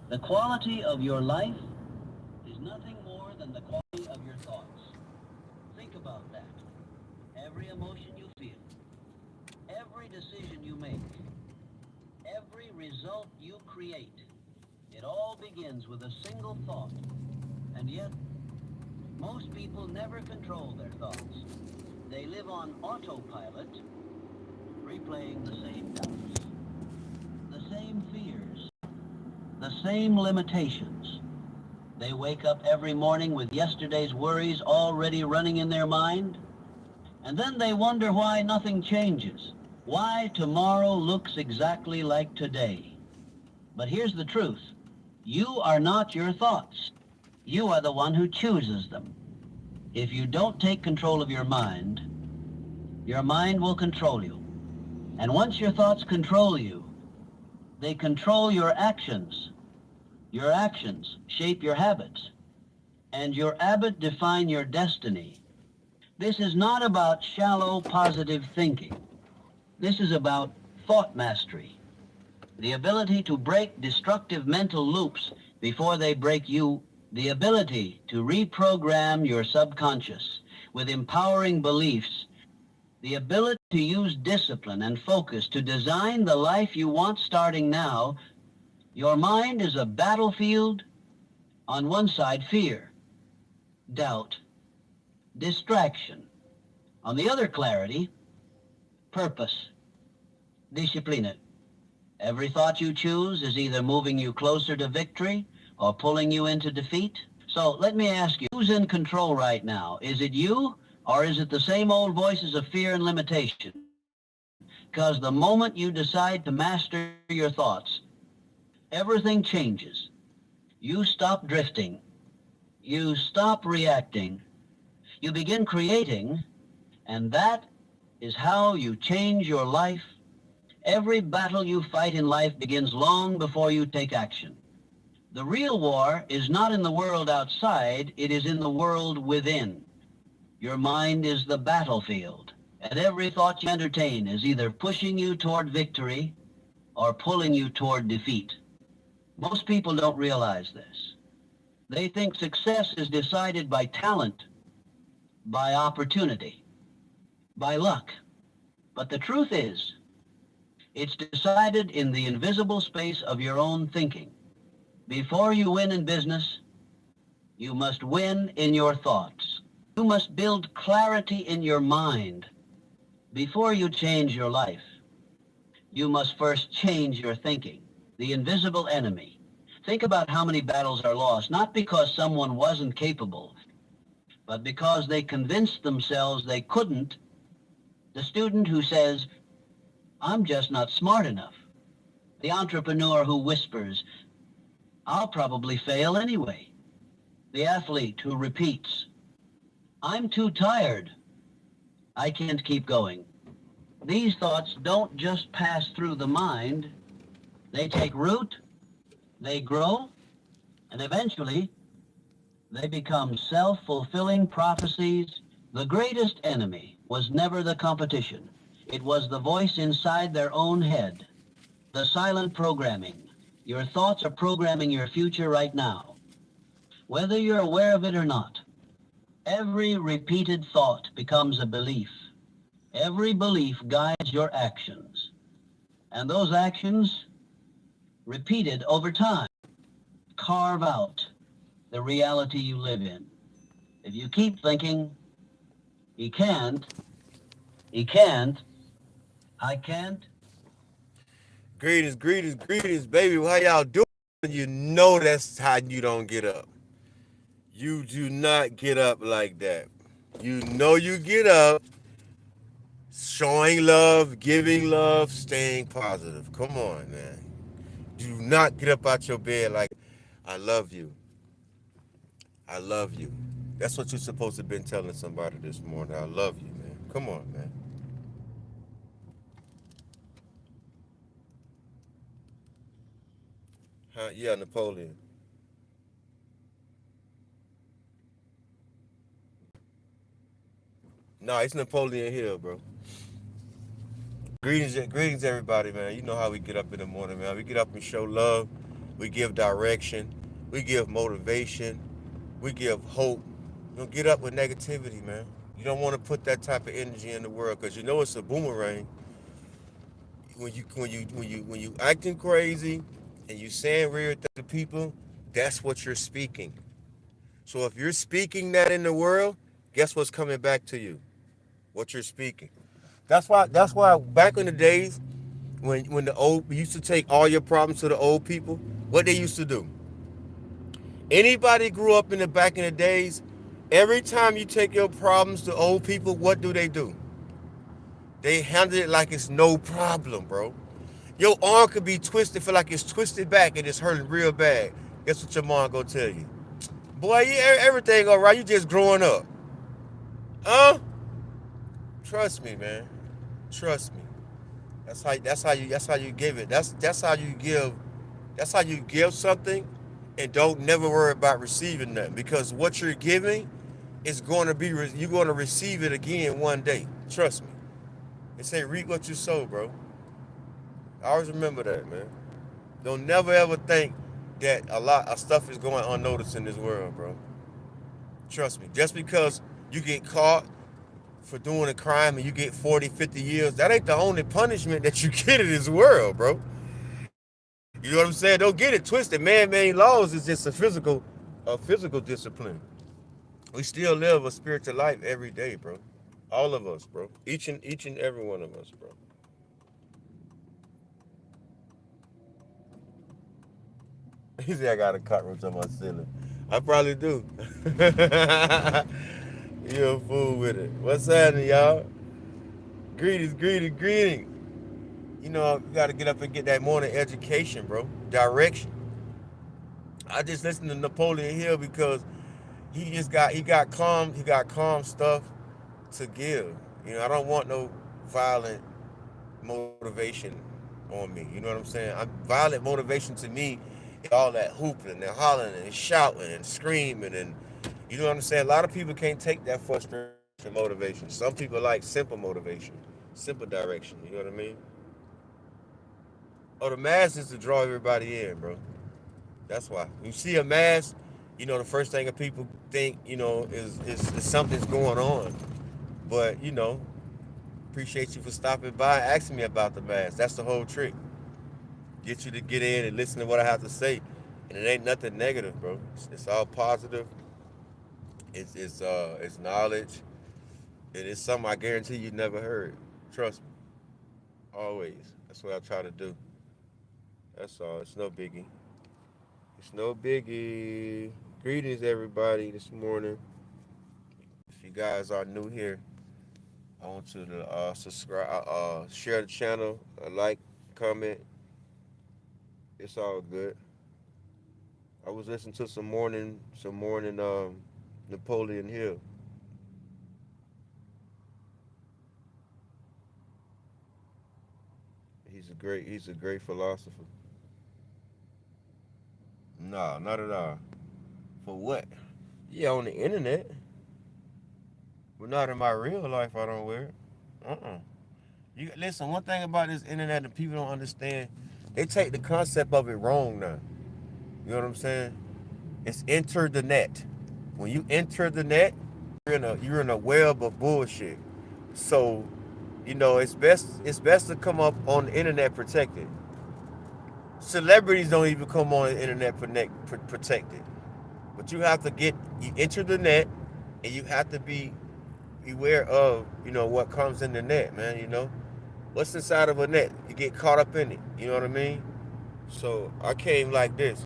The quality of your life is nothing more than the quality of your thoughts. Think about that. Every emotion you feel, every decision you make, every result you create, it all begins with a single thought. And yet, most people never control their thoughts. They live on autopilot, replaying the same doubts, the same fears, the same limitations. They wake up every morning with yesterday's worries already running in their mind, and then they wonder why nothing changes, why tomorrow looks exactly like today. But here's the truth. You are not your thoughts. You are the one who chooses them. If you don't take control of your mind will control you. And once your thoughts control you, they control your actions. Your actions shape your habits, and your habits define your destiny. This is not about shallow positive thinking. This is about thought mastery, the ability to break destructive mental loops before they break you, the ability to reprogram your subconscious with empowering beliefs, the ability to use discipline and focus to design the life you want starting now. Your mind is a battlefield. On one side, fear, doubt, distraction. On the other, clarity, purpose, discipline. Every thought you choose is either moving you closer to victory or pulling you into defeat. So let me ask you, who's in control right now? Is it you, or is it the same old voices of fear and limitation? Because the moment you decide to master your thoughts, everything changes. You stop drifting. You stop reacting. You begin creating, and that is how you change your life. Every battle you fight in life begins long before you take action. The real war is not in the world outside, it is in the world within. Your mind is the battlefield, and every thought you entertain is either pushing you toward victory or pulling you toward defeat. Most people don't realize this. They think success is decided by talent, by opportunity, by luck. But the truth is, it's decided in the invisible space of your own thinking. Before you win in business, you must win in your thoughts. You must build clarity in your mind. Before you change your life, you must first change your thinking, the invisible enemy. Think about how many battles are lost, not because someone wasn't capable, but because they convinced themselves they couldn't. The student who says, I'm just not smart enough. The entrepreneur who whispers, I'll probably fail anyway. The athlete who repeats, I'm too tired. I can't keep going. These thoughts don't just pass through the mind. They take root, they grow, and eventually they become self-fulfilling prophecies. The greatest enemy was never the competition. It was the voice inside their own head, the silent programming. Your thoughts are programming your future right now, whether you're aware of it or not. Every repeated thought becomes a belief. Every belief guides your actions, and those actions, repeated over time, carve out the reality you live in. If you keep thinking, he can't, I can't. Greetings, baby. How y'all doing? You know that's how you don't get up. You do not get up like that. You know you get up showing love, giving love, staying positive. Come on, man. Do not get up out your bed like, I love you. I love you. That's what you're supposed to have been telling somebody this morning. I love you, man. Come on, man. Huh? Yeah, Napoleon. No, it's Napoleon Hill, bro. Greetings, everybody, man. You know how we get up in the morning, man. We get up and show love. We give direction. We give motivation. We give hope. Don't get up with negativity, man. You don't want to put that type of energy in the world because you know it's a boomerang. When you acting crazy and you saying weird things to people, that's what you're speaking. So if you're speaking that in the world, guess what's coming back to you? What you're speaking. That's why back in the days when the old we used to take all your problems to the old people, what they used to do. Anybody grew up in the back in the days, every time you take your problems to old people, what do? They handle it like it's no problem, bro. Your arm could be twisted, feel like it's twisted back and it's hurting real bad. Guess what your mom gonna tell you? Boy, everything all right. You just growing up. Huh? Trust me, man. Trust me. That's how you give it. That's how you give something and don't never worry about receiving that because what you're giving is going to be you're going to receive it again one day. Trust me. They say reap what you sow, bro. I always remember that, man. Don't never ever think that a lot of stuff is going unnoticed in this world, bro. Trust me. Just because you get caught for doing a crime and you get 40, 50 years, that ain't the only punishment that you get in this world, bro. You know what I'm saying? Don't get it twisted. Man-made laws is just a physical discipline. We still live a spiritual life every day, bro. All of us, bro. Each and every one of us, bro. He said I got a cockroach on my ceiling. I probably do. You a fool with it. What's happening, y'all? Greetings, greetings, greetings. You know, you got to get up and get that morning education, bro. Direction. I just listened to Napoleon Hill because he got calm stuff to give. You know, I don't want no violent motivation on me. You know what I'm saying? Violent motivation to me is all that hooping and hollering and shouting and screaming and you know what I'm saying? A lot of people can't take that frustration motivation. Some people like simple motivation, simple direction. You know what I mean? Oh, the mask is to draw everybody in, bro. That's why. You see a mask, you know, the first thing that people think, you know, is something's going on. But, you know, appreciate you for stopping by and asking me about the mask. That's the whole trick. Get you to get in and listen to what I have to say. And it ain't nothing negative, bro. It's all positive. It's knowledge. It is something I guarantee you never heard. Trust me. Always. That's what I try to do. That's all. It's no biggie. It's no biggie. Greetings, everybody, this morning. If you guys are new here, I want you to subscribe, share the channel, like, comment. It's all good. I was listening to some morning Napoleon Hill. He's a great philosopher. No, not at all. For what? Yeah, on the internet, but not in my real life. I don't wear it. Uh-uh. You listen. One thing about this internet that people don't understand, they take the concept of it wrong now. You know what I'm saying? It's enter the net. When you enter the net, you're in a web of bullshit. So, you know, it's best to come up on the internet protected. Celebrities don't even come on the internet protected. But you enter the net, and you have to be beware of, you know, what comes in the net, man. You know, what's inside of a net? You get caught up in it. You know what I mean? So I came like this.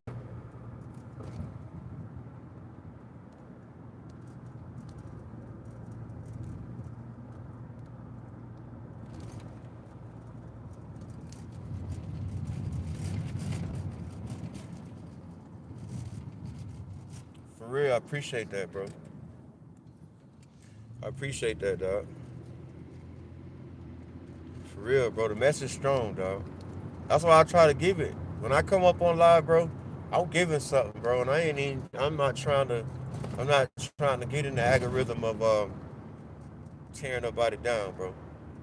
For real, I appreciate that, bro. I appreciate that, dog. For real, bro. The message strong, dog. That's why I try to give it. When I come up on live, bro, I'm giving something, bro. And I'm not trying to get in the algorithm of tearing nobody down, bro.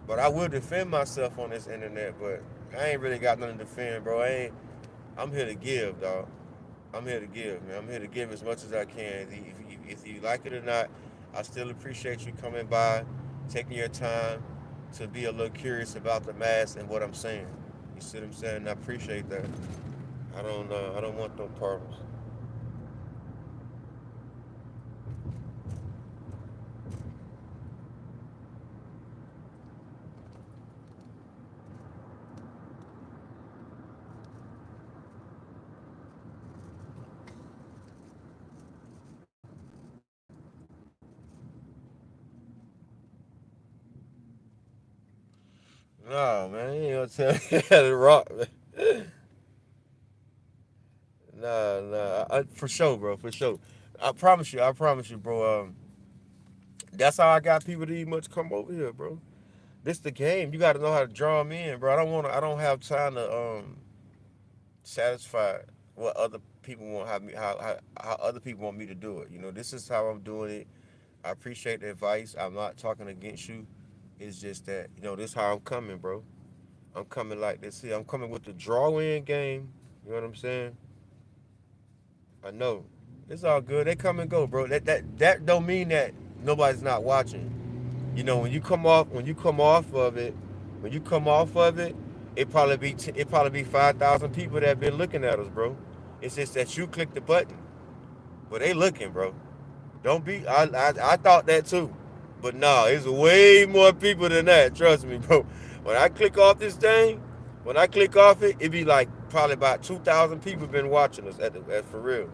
But I will defend myself on this internet, but I ain't really got nothing to defend, bro. I'm here to give, dog. I'm here to give, man. I'm here to give as much as I can. If you like it or not, I still appreciate you coming by, taking your time to be a little curious about the mass and what I'm saying. You see what I'm saying? I appreciate that. I don't want no problems. No, man, you ain't gonna tell me how to rock, man. Nah, for sure, bro, for sure. I promise you, bro. That's how I got people to even much come over here, bro. This the game. You got to know how to draw them in, bro. I don't have time to satisfy what other people want how other people want me to do it. You know, this is how I'm doing it. I appreciate the advice. I'm not talking against you. It's just that this is how I'm coming, bro. I'm coming like this here. I'm coming with the draw in game. You know what I'm saying? I know. It's all good. They come and go, bro. That don't mean that nobody's not watching. When you come off of it, when you come off of it, it probably be 5,000 people that have been looking at us, bro. It's just that you click the button, but they looking, bro. Don't be. I thought that too, but no, it's way more people than that. Trust me, bro. When I click off this thing, when I click off it, it be like probably about 2,000 people been watching us at for real.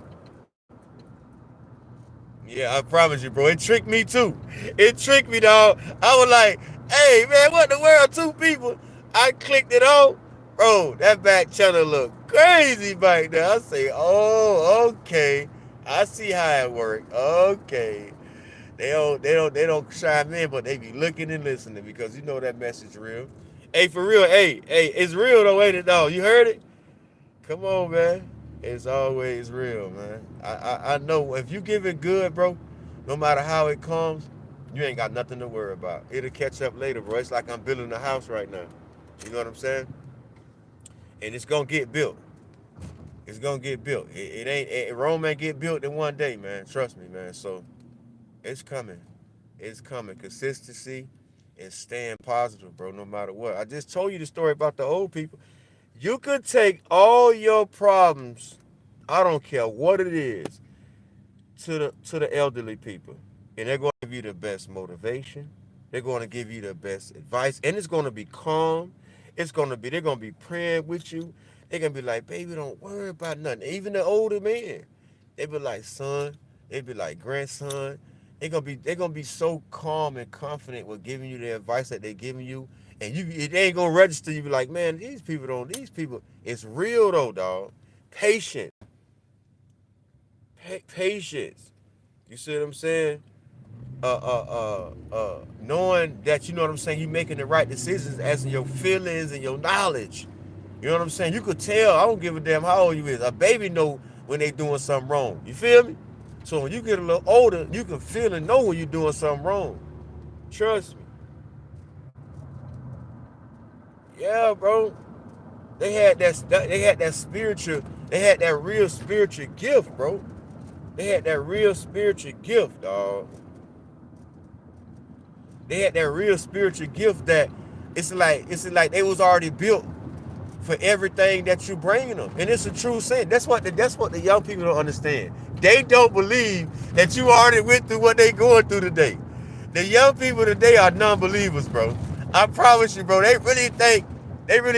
Yeah, I promise you, bro. It tricked me too. It tricked me, dog. I was like, hey, man, what in the world? Two people. I clicked it on. Bro, that back channel look crazy back there. I say, oh, okay. I see how it worked. Okay. They don't chime in, but they be looking and listening because that message real. Hey, for real, hey, it's real though, ain't it, dog? You heard it? Come on, man. It's always real, man. I know if you give it good, bro, no matter how it comes, you ain't got nothing to worry about. It'll catch up later, bro. It's like I'm building a house right now. You know what I'm saying? And it's gonna get built. It's gonna get built. Rome ain't get built in one day, man. Trust me, man. So it's coming. It's coming. Consistency and staying positive, bro, no matter what. I just told you the story about the old people. You could take all your problems, I don't care what it is, to the elderly people, and they're going to give you the best motivation. They're going to give you the best advice, and it's going to be calm. They're going to be praying with you. They're going to be like, baby, don't worry about nothing. Even the older men, they be like, son. They be like, grandson. They're gonna be so calm and confident with giving you the advice that they're giving you, and it ain't gonna register. You be like, man, these people. It's real though, dog. Patient, patience. You see what I'm saying? Knowing that you know what I'm saying, you making the right decisions as in your feelings and your knowledge. You know what I'm saying? You could tell. I don't give a damn how old you is. A baby know when they doing something wrong. You feel me? So when you get a little older, you can feel and know when you're doing something wrong. Trust me. Yeah, bro. They had that spiritual. They had that real spiritual gift, bro. They had that real spiritual gift, dog. They had that real spiritual gift that it's like they was already built for everything that you bringing them, and it's a true saying. That's what the young people don't understand. They don't believe that you already went through what they going through today. The young people today are non-believers, bro. I promise you, bro. They really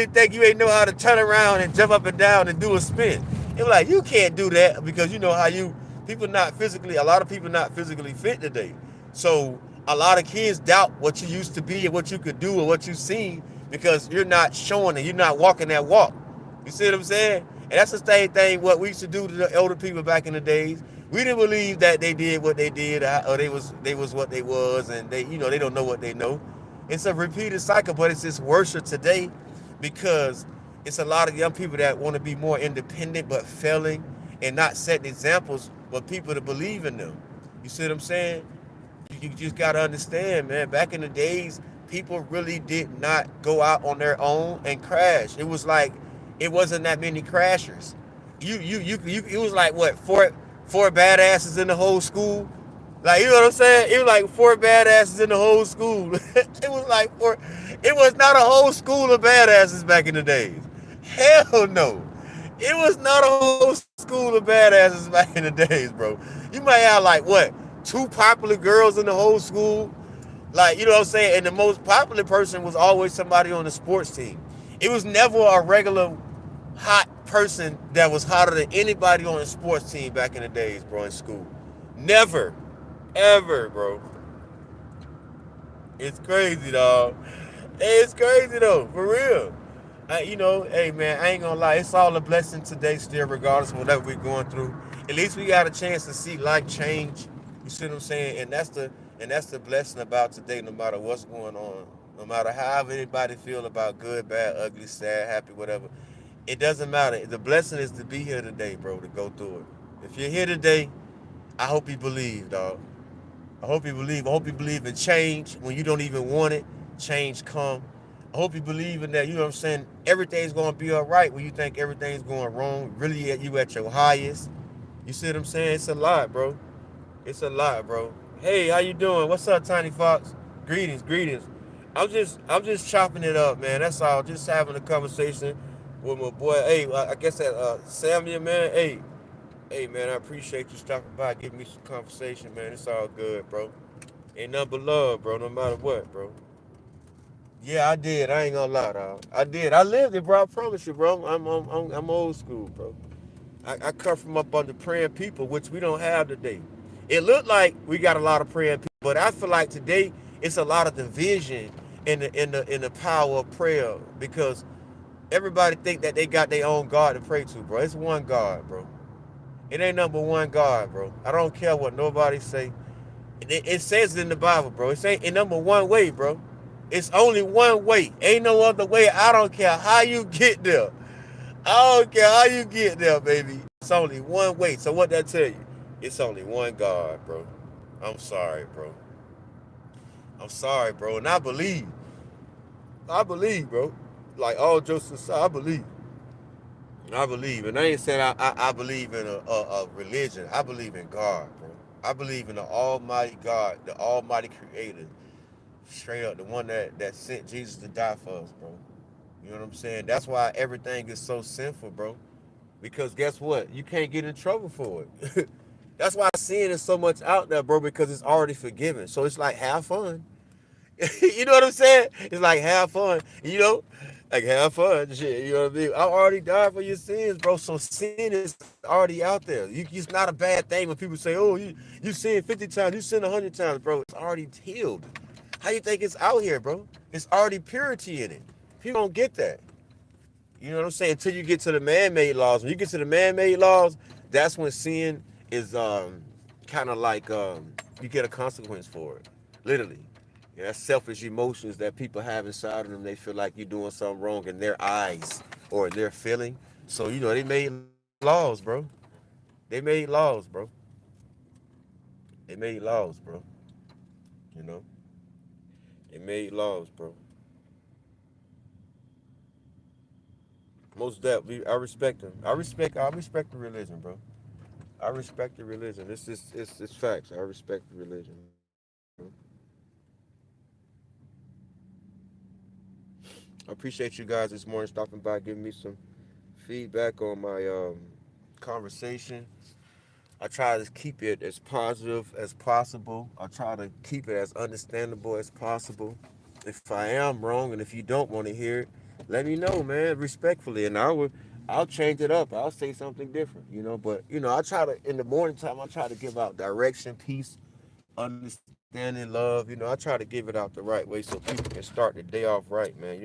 think you ain't know how to turn around and jump up and down and do a spin. They're like, you can't do that because you know how a lot of people not physically fit today. So a lot of kids doubt what you used to be and what you could do or what you've seen because you're not showing it. You're not walking that walk. You see what I'm saying? And that's the same thing what we used to do to the elder people back in the days. We didn't believe that they did what they did or they was what they was, and they don't know what they know. It's a repeated cycle, but it's just worse today because it's a lot of young people that want to be more independent but failing and not setting examples for people to believe in them. You see what I'm saying? You just got to understand, man. Back in the days, people really did not go out on their own and crash. It was like it wasn't that many crashers. It was like what, four badasses in the whole school. Like, you know what I'm saying? It was like four badasses in the whole school. It was like four. It was not a whole school of badasses back in the days. Hell no. It was not a whole school of badasses back in the days, bro. You might have like what, two popular girls in the whole school. Like, you know what I'm saying? And the most popular person was always somebody on the sports team. It was never a regular hot person that was hotter than anybody on the sports team back in the days, bro, in school. Never. Ever, bro. It's crazy, dog. It's crazy, though. For real. Hey, man, I ain't gonna lie. It's all a blessing today still, regardless of whatever we're going through. At least we got a chance to see life change. You see what I'm saying? And that's the blessing about today, no matter what's going on. No matter how anybody feel about good, bad, ugly, sad, happy, whatever. It doesn't matter. The blessing is to be here today, bro, to go through it. If you're here today, I hope you believe, dog. I hope you believe. I hope you believe in change when you don't even want it. Change come. I hope you believe in that. You know what I'm saying? Everything's gonna be all right when you think everything's going wrong. Really, you at your highest. You see what I'm saying? It's a lot, bro. It's a lot, bro. Hey, how you doing? What's up, Tiny Fox? Greetings, greetings. I'm just chopping it up, man. That's all. Just having a conversation with my boy. Hey, I guess that Samuel, man. Hey, man. I appreciate you stopping by, giving me some conversation, man. It's all good, bro. Ain't nothing but love, bro. No matter what, bro. Yeah, I did. I ain't gonna lie, dog. I did. I lived it, bro. I promise you, bro. I'm old school, bro. I come from up under praying people, which we don't have today. It looked like we got a lot of praying people, but I feel like today it's a lot of division in the power of prayer, because everybody think that they got their own God to pray to, bro. It's one God, bro. It ain't number one God, bro. I don't care what nobody say. It says it in the Bible, bro. It ain't number one way, bro. It's only one way. Ain't no other way. I don't care how you get there. I don't care how you get there, baby. It's only one way. So what that tell you? It's only one God, bro. I'm sorry, bro. I'm sorry, bro. And I believe. I believe, bro. Like all jokes aside, I believe. I believe. And I ain't saying I believe in a religion. I believe in God, bro. I believe in the Almighty God, the Almighty Creator. Straight up, the one that sent Jesus to die for us, bro. You know what I'm saying? That's why everything is so sinful, bro. Because guess what? You can't get in trouble for it. That's why sin is so much out there, bro, because it's already forgiven. So it's like, have fun. You know what I'm saying? It's like, have fun. Like, have fun. Shit, you know what I mean? I already died for your sins, bro. So sin is already out there. It's not a bad thing when people say, oh, you sin 50 times, you sin 100 times, bro. It's already healed. How you think it's out here, bro? It's already purity in it. People don't get that. You know what I'm saying? Until you get to the man-made laws. When you get to the man-made laws, that's when sin is kind of like you get a consequence for it. Literally. Yeah, that's selfish emotions that people have inside of them. They feel like you're doing something wrong in their eyes or in their feeling. So, they made laws, bro. They made laws, bro. They made laws, bro. You know? They made laws, bro. Most definitely, I respect them. I respect the religion, bro. I respect the religion. It's facts. I respect the religion, bro. I appreciate you guys this morning stopping by, giving me some feedback on my conversation. I try to keep it as positive as possible. I try to keep it as understandable as possible. If I am wrong, and if you don't want to hear it, let me know, man, respectfully, and I'll change it up. I'll say something different, But I try to, in the morning time, I try to give out direction, peace, understanding, love. I try to give it out the right way so people can start the day off right, man.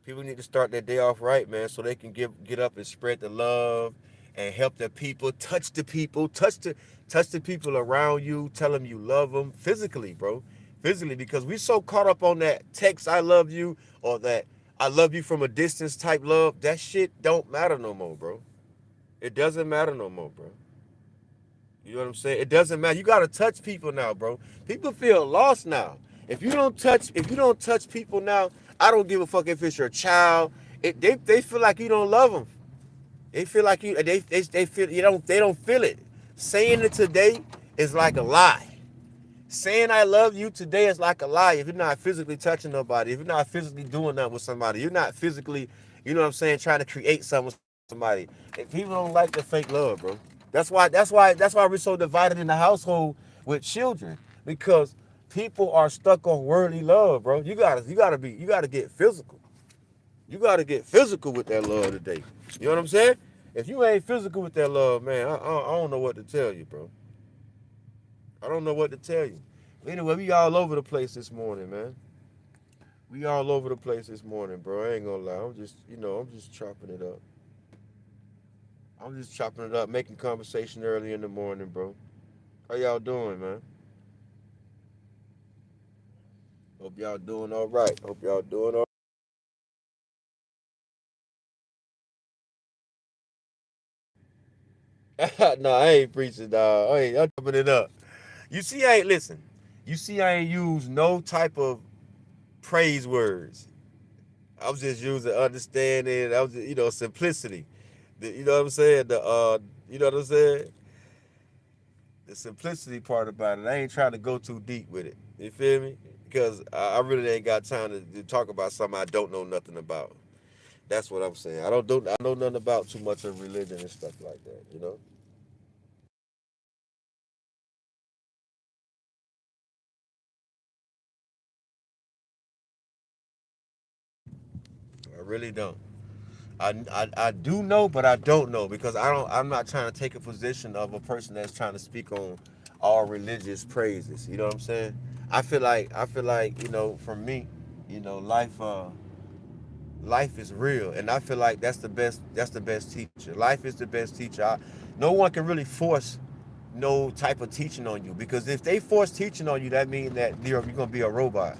People need to start their day off right, man, so they can get up and spread the love and help the people, touch the people around you, tell them you love them physically, bro. Physically, because we so caught up on that text I love you or that I love you from a distance type love. That shit don't matter no more, bro. It doesn't matter no more, bro. You know what I'm saying? It doesn't matter. You gotta touch people now, bro. People feel lost now. If you don't touch people now, I don't give a fuck if it's your child. They feel like you don't love them. They feel like you. They feel you don't. They don't feel it. Saying it today is like a lie. Saying I love you today is like a lie if you're not physically touching nobody, if you're not physically doing that with somebody, you're not physically, you know what I'm saying, trying to create something with somebody. And people don't like the fake love, bro. That's why we're so divided in the household with children. Because people are stuck on worldly love, bro. You gotta get physical. You gotta get physical with that love today. You know what I'm saying? If you ain't physical with that love, man, I don't know what to tell you, bro. I don't know what to tell you. Anyway, we all over the place this morning, man. We all over the place this morning, bro. I ain't gonna lie. I'm just chopping it up. I'm just chopping it up, making conversation early in the morning, bro. How y'all doing, man? Hope y'all doing all right. Hope y'all doing all right. No, I ain't preaching, dog. I'm chopping it up. You see, I ain't listen. You see, I ain't used no type of praise words. I was just using understanding. I was just, simplicity. You know what I'm saying? You know what I'm saying? The simplicity part about it. I ain't trying to go too deep with it. You feel me? Because I really ain't got time to talk about something I don't know nothing about. That's what I'm saying. I know nothing about too much of religion and stuff like that. You know, I really don't. I do know, but I don't know because I'm not trying to take a position of a person that's trying to speak on all religious praises. You know what I'm saying? I feel like for me, life is real, and I feel like that's the best teacher. Life is the best teacher. No one can really force no type of teaching on you because if they force teaching on you, that means that you're gonna be a robot.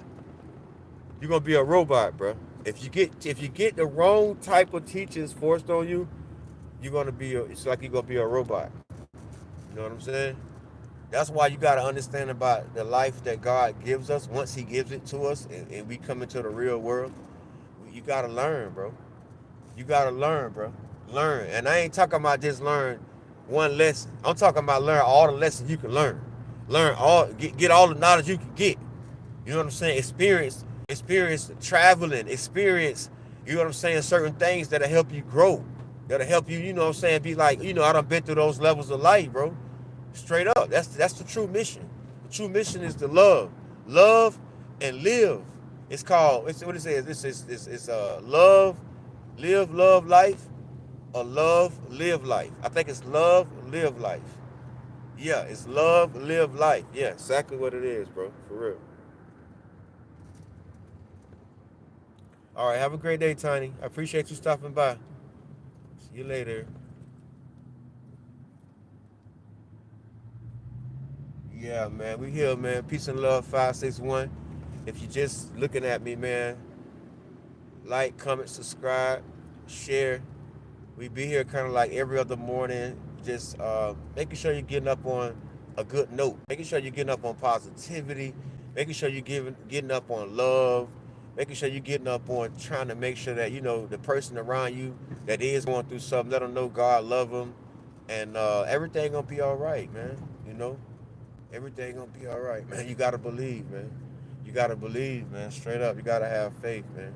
You're gonna be a robot, bro. If you get the wrong type of teachings forced on you, it's like you're gonna be a robot. You know what I'm saying? That's why you gotta understand about the life that God gives us once He gives it to us, and we come into the real world. You gotta learn, bro. You gotta learn, bro. Learn, and I ain't talking about just learn one lesson. I'm talking about learn all the lessons you can learn. Learn all, get all the knowledge you can get. You know what I'm saying? Experience traveling, experience, you know what I'm saying, certain things that'll help you grow. That'll help you, you know what I'm saying, be like, I done been through those levels of life, bro. Straight up. That's the true mission. The true mission is to love. Love and live. It's called, it's what it says. It's love, live, love life, or love, live life. I think it's love, live life. Yeah, it's love, live life. Yeah, exactly what it is, bro. For real. All right, have a great day, Tiny. I appreciate you stopping by. See you later. Yeah, man. We here, man. Peace and love 561. If you're just looking at me, man, like, comment, subscribe, share. We be here kind of like every other morning, just making sure you're getting up on a good note, making sure you're getting up on positivity, making sure you're getting up on love, making sure you're getting up on trying to make sure that the person around you that is going through something, let them know God love them, and everything gonna be all right, man. You know, everything gonna be all right, man. You gotta believe, man. You gotta believe, man. Straight up, you gotta have faith, man.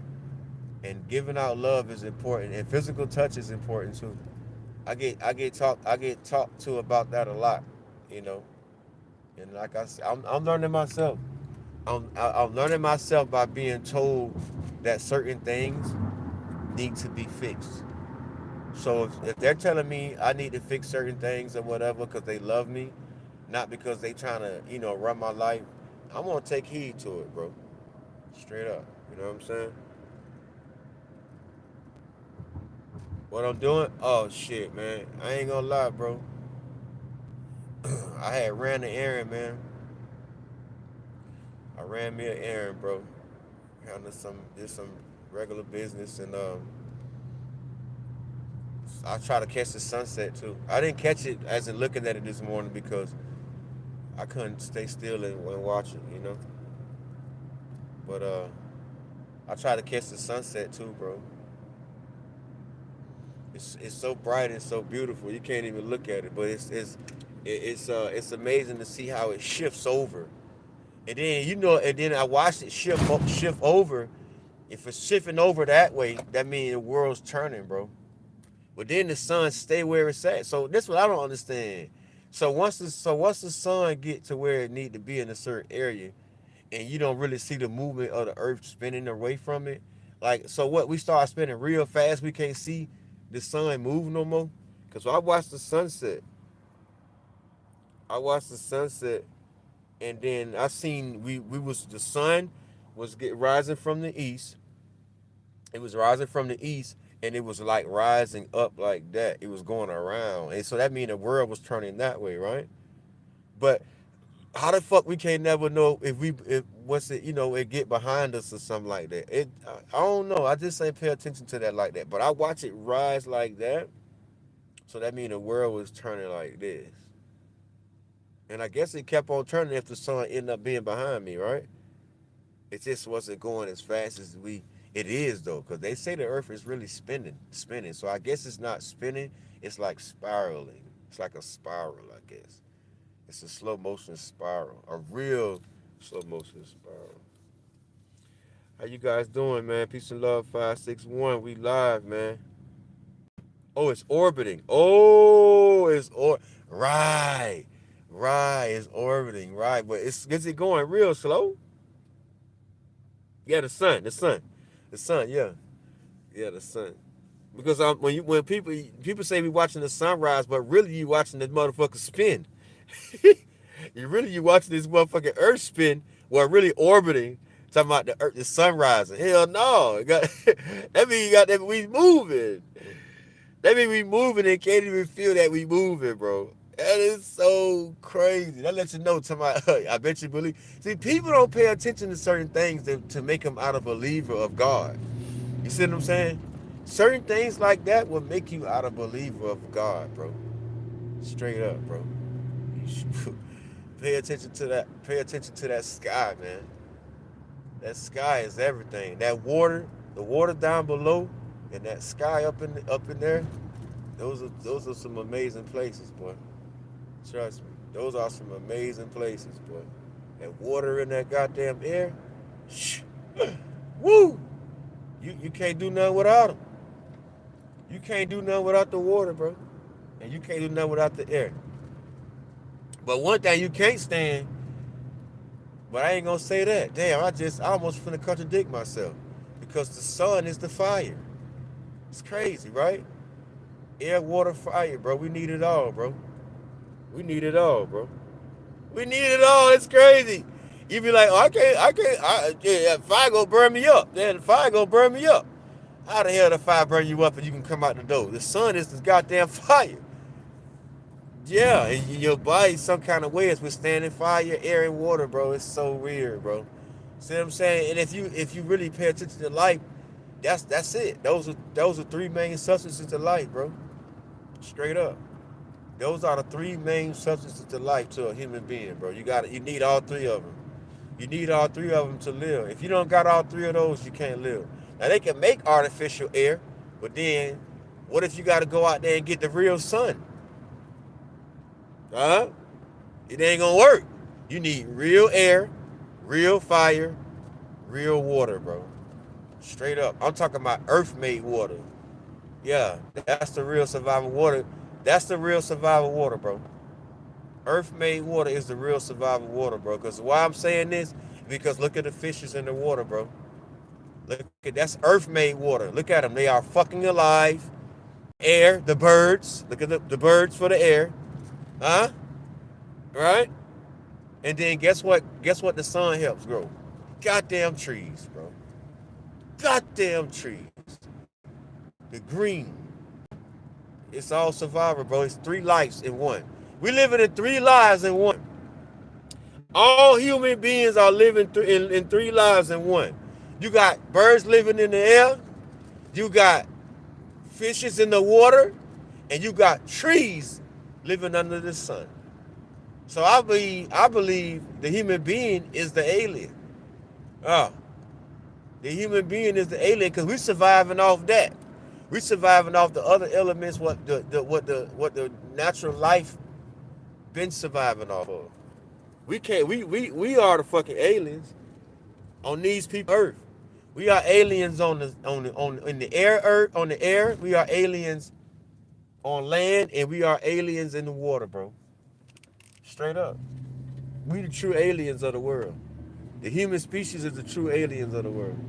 And giving out love is important, and physical touch is important too. I get talked to about that a lot, you know. And like I said, I'm learning myself. I'm learning myself by being told that certain things need to be fixed. So if they're telling me I need to fix certain things or whatever because they love me, not because they trying to run my life, I'm gonna take heed to it, bro. Straight up. You know what I'm saying? What I'm doing? Oh shit, man. I ain't gonna lie, bro. I had ran the errand, man. I ran me an errand, bro. Handled did some regular business, and I try to catch the sunset too. I didn't catch it as in looking at it this morning because I couldn't stay still and watch it, you know. But I try to catch the sunset too, bro. It's so bright and so beautiful. You can't even look at it, but it's amazing to see how it shifts over. And then and then I watched it shift over. If it's shifting over that way, that means the world's turning, bro. But then the sun stay where it's at. So this what I don't understand. Once the sun get to where it need to be in a certain area, and you don't really see the movement of the earth spinning away from it, like so what we start spinning real fast, we can't see the sun move no more. Cause I watched the sunset. I watched the sunset, and then I seen we was the sun was rising from the east. It was rising from the east, and it was like rising up like that. It was going around, and so that means the world was turning that way, right? But how the fuck we can't never know if once it it get behind us or something like that. I don't know. I just ain't pay attention to that like that. But I watch it rise like that, so that means the world was turning like this. And I guess it kept on turning if the sun ended up being behind me, right? It just wasn't going as fast as it is though, because they say the earth is really spinning. So I guess it's not spinning, it's like spiraling. It's like a spiral, I guess. It's a slow motion spiral, a real slow motion spiral. How you guys doing, man? Peace and love 561. We live, man. Oh, it's orbiting. Oh, right. Right, it's orbiting, right. But is it going real slow? Yeah, the sun, yeah. Yeah, the sun. Because when people say we watching the sunrise, but really you watching this motherfucker spin. You watching this motherfucking Earth spin while really orbiting, talking about the sun rising. Hell no, that means we moving. That means we moving and can't even feel that we moving, bro. That is so crazy. That lets you know. I bet you believe. See, people don't pay attention to certain things to make them out a believer of God. You see what I'm saying? Certain things like that will make you out a believer of God, bro. Straight up, bro. Pay attention to that. Pay attention to that sky, man. That sky is everything. That water, the water down below, and that sky up in there. Those are some amazing places, boy. Trust me. Those are some amazing places, boy. That water in that goddamn air. Woo! You can't do nothing without them. You can't do nothing without the water, bro. And you can't do nothing without the air. But one thing you can't stand, but I ain't gonna say that. Damn, I almost finna contradict myself. Because the sun is the fire. It's crazy, right? Air, water, fire, bro. We need it all, bro. We need it all, bro. We need it all. It's crazy. You be like, oh, fire gonna burn me up. Then the fire gonna burn me up. How the hell the fire burn you up and you can come out the door? The sun is the goddamn fire. Yeah, and your body some kind of way is withstanding fire, air, and water, bro. It's so weird, bro. See what I'm saying? And if you really pay attention to life, that's it. Those are three main substances to life, bro. Straight up. Those are the three main substances to life to a human being, bro. You need all three of them. You need all three of them to live. If you don't got all three of those, you can't live. Now they can make artificial air, but then what if you got to go out there and get the real sun? Huh? It ain't gonna work. You need real air, real fire, real water, bro. Straight up. I'm talking about earth-made water. Yeah, that's the real survival water. That's the real survival water, bro. Earth-made water is the real survival water, bro. Because why I'm saying this? Because look at the fishes in the water, bro. That's earth-made water. Look at them. They are fucking alive. Air, the birds. Look at the birds for the air. Huh? Right? And then guess what? Guess what the sun helps grow? Goddamn trees, bro. Goddamn trees. The green. It's all survival, bro. It's three lives in one. We living in three lives in one. All human beings are living in three lives in one. You got birds living in the air. You got fishes in the water. And you got trees living under the sun. So I believe the human being is the alien. The The human being is the alien because we surviving off that. We surviving off the other elements. What the natural life been surviving off of. We can't. We are the fucking aliens on these people Earth. We are aliens on in the air Earth on the air. We are aliens on land, and we are aliens in the water, bro. Straight up. We the true aliens of the world. The human species is the true aliens of the world.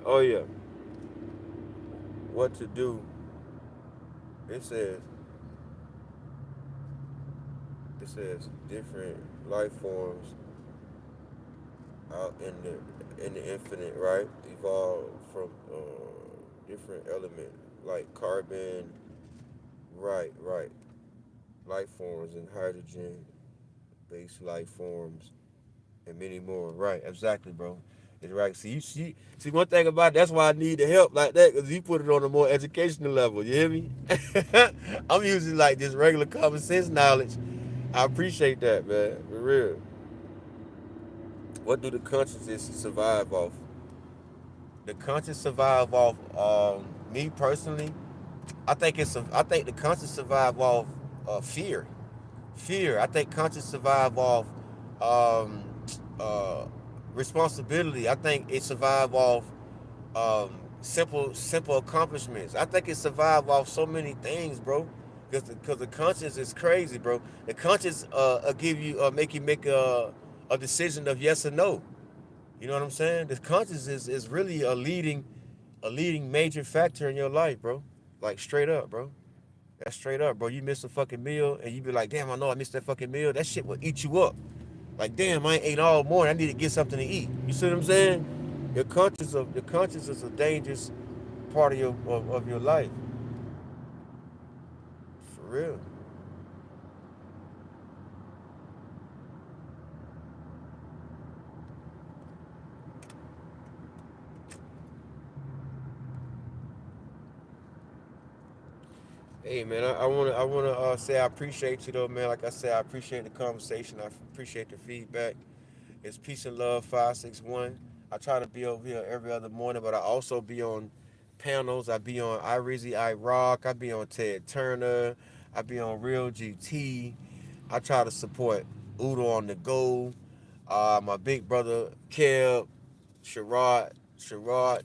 Oh yeah. What to do? It says it says different life forms out in the infinite, right? Evolve from different elements like carbon, right, life forms and hydrogen based life forms and many more. Right, exactly, bro. It's right. See one thing about it, that's why I need the help like that because you put it on a more educational level. You hear me? I'm using like this regular common sense knowledge. I appreciate that, man. For real. What do the consciousness survive off? The conscious survive off. Me personally, I think the conscious survive off fear. Fear. I think conscious survive off um, uh, responsibility. I think it survive off simple accomplishments. I think it survive off so many things, bro. Because the conscience is crazy, bro. The conscience give you make you make a decision of yes or no. You know what I'm saying? The conscience is really a leading major factor in your life, bro. Like straight up, bro. That's straight up, bro. You miss a fucking meal and you be like, damn, I know I missed that fucking meal. That shit will eat you up. Like, damn, I ain't ate all morning. I need to get something to eat. You see what I'm saying? Your conscience is a dangerous part of your life. For real. Hey man, I wanna say I appreciate you though, man. Like I said, I appreciate the conversation. I appreciate the feedback. It's Peace and Love 561. I try to be over here every other morning, but I also be on panels. I be on I Rock. I be on Ted Turner. I be on Real GT. I try to support Udo on the go. My big brother Kev, Sherrod, Sherrod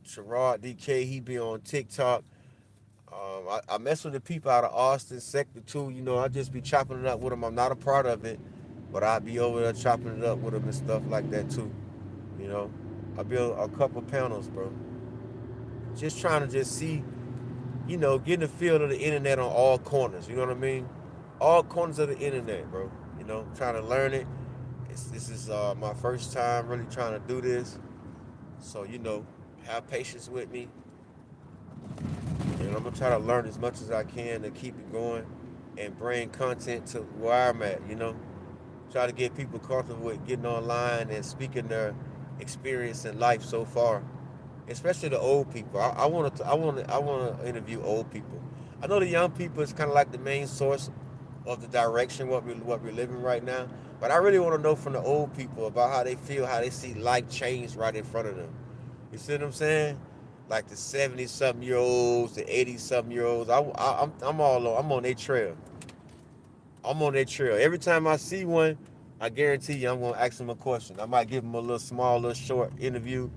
DK. He be on TikTok. I mess with the people out of Austin Sector 2. You know, I just be chopping it up with them. I'm not a part of it, but I be over there chopping it up with them and stuff like that too. You know, I build a couple panels, bro. Just trying to just see, getting the feel of the internet on all corners. You know what I mean? All corners of the internet, bro. You know, trying to learn it. This is my first time really trying to do this. So, have patience with me. And I'm gonna try to learn as much as I can to keep it going and bring content to where I'm at, Try to get people comfortable with getting online and speaking their experience in life so far, especially the old people. I want to interview old people. I know the young people is kind of like the main source of the direction what we're living right now, but I really want to know from the old people about how they feel, how they see life change right in front of them. You see what I'm saying? Like the 70-something-year-olds, the 80-something-year-olds. I'm on their trail. I'm on their trail. Every time I see one, I guarantee you I'm gonna ask them a question. I might give them a little small, little short interview,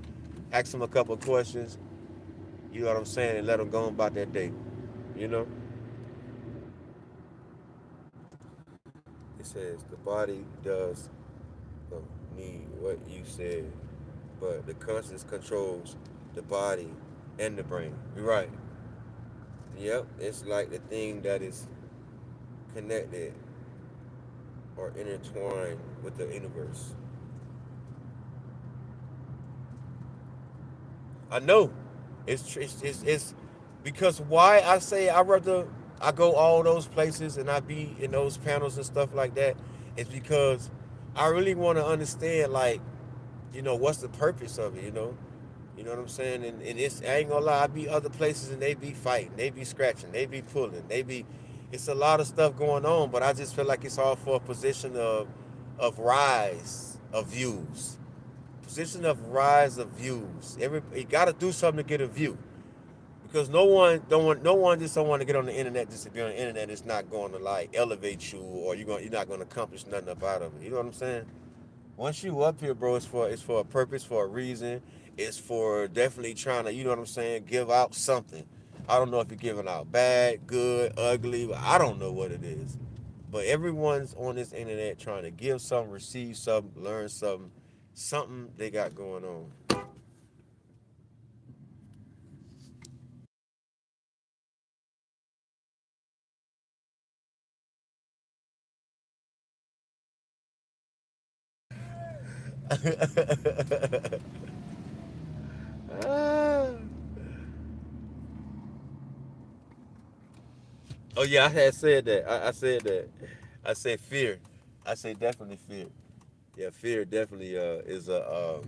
ask them a couple of questions. You know what I'm saying, and let them go on about their day. You know. It says the body does need what you said, but the conscience controls the body and the brain. You're right. Yep, it's like the thing that is connected or intertwined with the universe. I know. It's because why I say I go all those places and I be in those panels and stuff like that. It's because I really want to understand like what's the purpose of it. You know what I'm saying? And it's I ain't gonna lie, I be other places and they be fighting, they be scratching, they be pulling, it's a lot of stuff going on, but I just feel like it's all for a position of rise of views. position of rise of views. You got to do something to get a view, because no one just don't want to get on the internet just to be on the internet. It's not going to like elevate you, or you're not going to accomplish nothing up out of it. You know what I'm saying? Once you up here, bro, it's for a purpose, for a reason. It's for definitely trying to, you know what I'm saying, give out something. I don't know if you're giving out bad, good, ugly, but I don't know what it is. But everyone's on this internet trying to give something, receive something, learn something they got going on. Oh yeah, I had said that. I said that. I said fear. I say definitely fear. Yeah, fear definitely is a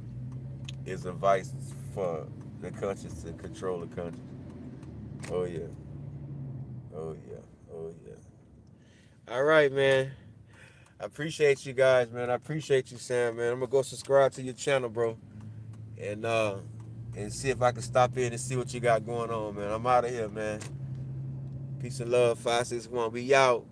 vice for the conscious to control the conscious. Oh yeah. Oh yeah. Oh yeah. All right, man. I appreciate you guys, man. I appreciate you, Sam, man. I'm gonna go subscribe to your channel, bro, and uh, and see if I can stop in and see what you got going on, man. I'm out of here, man. Peace and love, 561. We out.